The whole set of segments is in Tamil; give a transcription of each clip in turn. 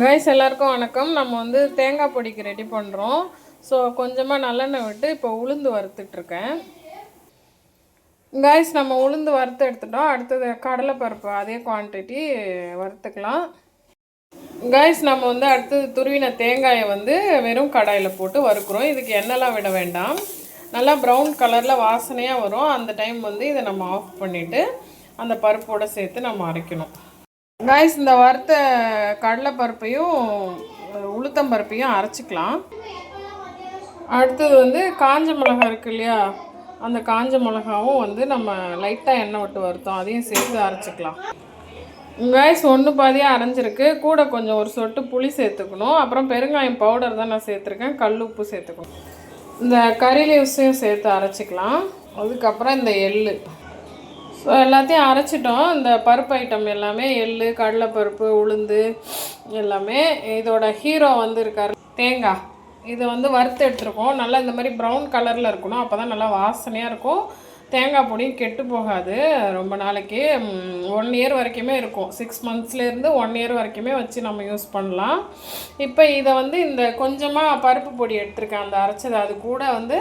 கைஸ் எல்லாருக்கும் வணக்கம். நம்ம வந்து தேங்காய் பொடிக்கு ரெடி பண்ணுறோம். ஸோ கொஞ்சமாக நல்லெண்ணெய் விட்டு இப்போ உளுந்து வறுத்துட்ருக்கேன். கைஸ் நம்ம உளுந்து வறுத்து எடுத்துட்டோம். அடுத்தது கடலைப்பருப்பு அதே குவான்டிட்டி வறுத்துக்கலாம். கைஸ் நம்ம வந்து அடுத்தது துருவின தேங்காயை வந்து வெறும் கடாயில் போட்டு வறுக்கிறோம். இதுக்கு எண்ணெய்லாம் விட வேண்டாம். நல்லா ப்ரௌன் கலரில் வாசனையாக வரும். அந்த டைம் வந்து இதை நம்ம ஆஃப் பண்ணிவிட்டு அந்த பருப்போடு சேர்த்து நம்ம அரைக்கணும். கைஸ் இந்த வறுத்த கடலைப்பருப்பையும் உளுத்தம்பருப்பையும் அரைச்சிக்கலாம். அடுத்தது வந்து காஞ்ச மிளகா இருக்கு இல்லையா, அந்த காஞ்ச மிளகாவும் வந்து நம்ம லைட்டாக எண்ணெய் விட்டு வறுத்தோம், அதையும் சேர்த்து அரைச்சிக்கலாம். கைஸ் ஒன்று பாதியாக அரைஞ்சிருக்கு. கூட கொஞ்சம் ஒரு சொட்டு புளி சேர்த்துக்கணும். அப்புறம் பெருங்காயம் பவுடர் தான் நான் சேர்த்துருக்கேன். கல் உப்பு சேர்த்துக்கணும். இந்த கறி லீவ்ஸையும் சேர்த்து அரைச்சிக்கலாம். அதுக்கப்புறம் இந்த எள்ளு. ஸோ எல்லாத்தையும் அரைச்சிட்டோம். இந்த பருப்பு ஐட்டம் எல்லாமே எள்ளு, கடலைப்பருப்பு, உளுந்து எல்லாமே. இதோட ஹீரோ வந்து இருக்கார் தேங்காய். இதை வந்து வறுத்து எடுத்துருக்கோம். நல்லா இந்த மாதிரி ப்ரௌன் கலரில் இருக்கணும். அப்போ தான் நல்லா வாசனையாக இருக்கும். தேங்காய் பொடியும் கெட்டு போகாது. ரொம்ப நாளைக்கு 1 இயர் வரைக்குமே இருக்கும். 6 மந்த்ஸ்லேருந்து 1 இயர் வரைக்குமே வச்சு நம்ம யூஸ் பண்ணலாம். இப்போ இதை வந்து இந்த கொஞ்சமாக பருப்பு பொடி எடுத்துருக்கேன், அந்த அரைச்சது. அது கூட வந்து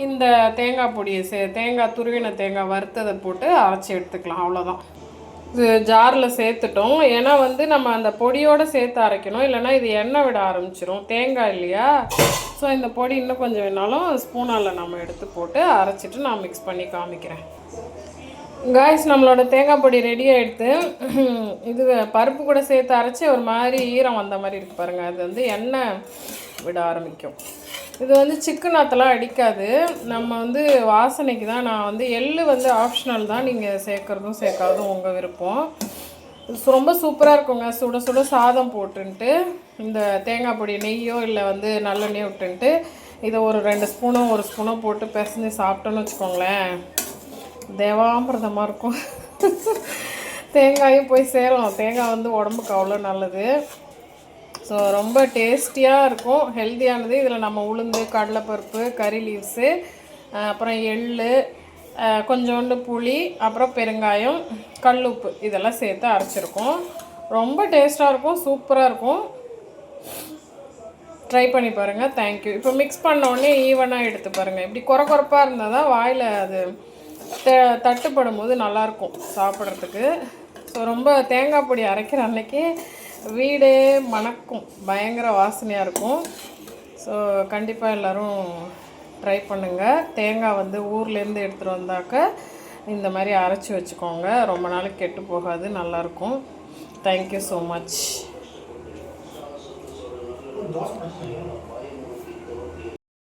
இந்த தேங்காய் பொடியை தேங்காய் துருவின தேங்காய் வறுத்ததை போட்டு அரைச்சி எடுத்துக்கலாம். அவ்வளோதான். இது ஜாரில் சேர்த்துட்டோம். ஏன்னா வந்து நம்ம அந்த பொடியோடு சேர்த்து அரைக்கணும், இல்லைனா இது எண்ணெய் விட ஆரம்பிச்சிடும். தேங்காய் இல்லையா, ஸோ இந்த பொடி இன்னும் கொஞ்சம் வேணாலும் ஸ்பூனால் நம்ம எடுத்து போட்டு அரைச்சிட்டு நான் மிக்ஸ் பண்ணி காமிக்கிறேன். காய்ஸ் நம்மளோட தேங்காய் பொடி ரெடி ஆகிடுது. இது பருப்பு கூட சேர்த்து அரைச்சி ஒரு மாதிரி ஈரம் வந்த மாதிரி இருக்குது பாருங்கள். அது வந்து எண்ணெய் விட ஆரம்பிக்கும். இது வந்து சிக்கன் நாத்தெல்லாம் அடிக்காது. நம்ம வந்து வாசனைக்கு தான். நான் வந்து எள்ளு வந்து ஆப்ஷனல் தான், நீங்கள் சேர்க்குறதும் சேர்க்காததும் உங்கள் விருப்பம். ரொம்ப சூப்பராக இருக்குங்க. சுட சுட சாதம் போட்டுன்ட்டு இந்த தேங்காய் பொடி நெய்யோ இல்லை வந்து நல்லெண்ணெயோ விட்டுன்ட்டு இதை ஒரு 2 ஸ்பூனோ 1 ஸ்பூனோ போட்டு பிசைஞ்சு சாப்பிட்டோன்னு வச்சுக்கோங்களேன், தேவாமிர்தமாக இருக்கும். தேங்காயும் போய் சேரும். தேங்காய் வந்து உடம்புக்கு அவ்வளோ நல்லது. ஸோ ரொம்ப டேஸ்டியாக இருக்கும், ஹெல்த்தியானது. இதில் நம்ம உளுந்து, கடலைப்பருப்பு, கறி லீவ்ஸு, அப்புறம் எள்ளு, கொஞ்சோண்டு புளி, அப்புறம் பெருங்காயம், கல் உப்பு இதெல்லாம் சேர்த்து அரைச்சிருக்கோம். ரொம்ப டேஸ்ட்டாக இருக்கும், சூப்பராக இருக்கும். ட்ரை பண்ணி பாருங்கள். தேங்க்யூ. இப்போ மிக்ஸ் பண்ணோடனே ஈவனாக எடுத்து பாருங்கள். இப்படி குறப்பாக இருந்தால் தான் வாயில் அது தட்டுப்படும் போது நல்லாயிருக்கும் சாப்பிட்றதுக்கு. ஸோ ரொம்ப தேங்காய் பொடி அரைக்கிற அன்னைக்கு வீடே மணக்கும், பயங்கர வாசனையாக இருக்கும். ஸோ கண்டிப்பாக எல்லோரும் ட்ரை பண்ணுங்கள். தேங்காய் வந்து ஊர்லேருந்து எடுத்துகிட்டு வந்தாக்க இந்த மாதிரி அரைச்சி வச்சுக்கோங்க. ரொம்ப நாளைக்கு கெட்டு போகாது, நல்லாயிருக்கும். Thank you so much.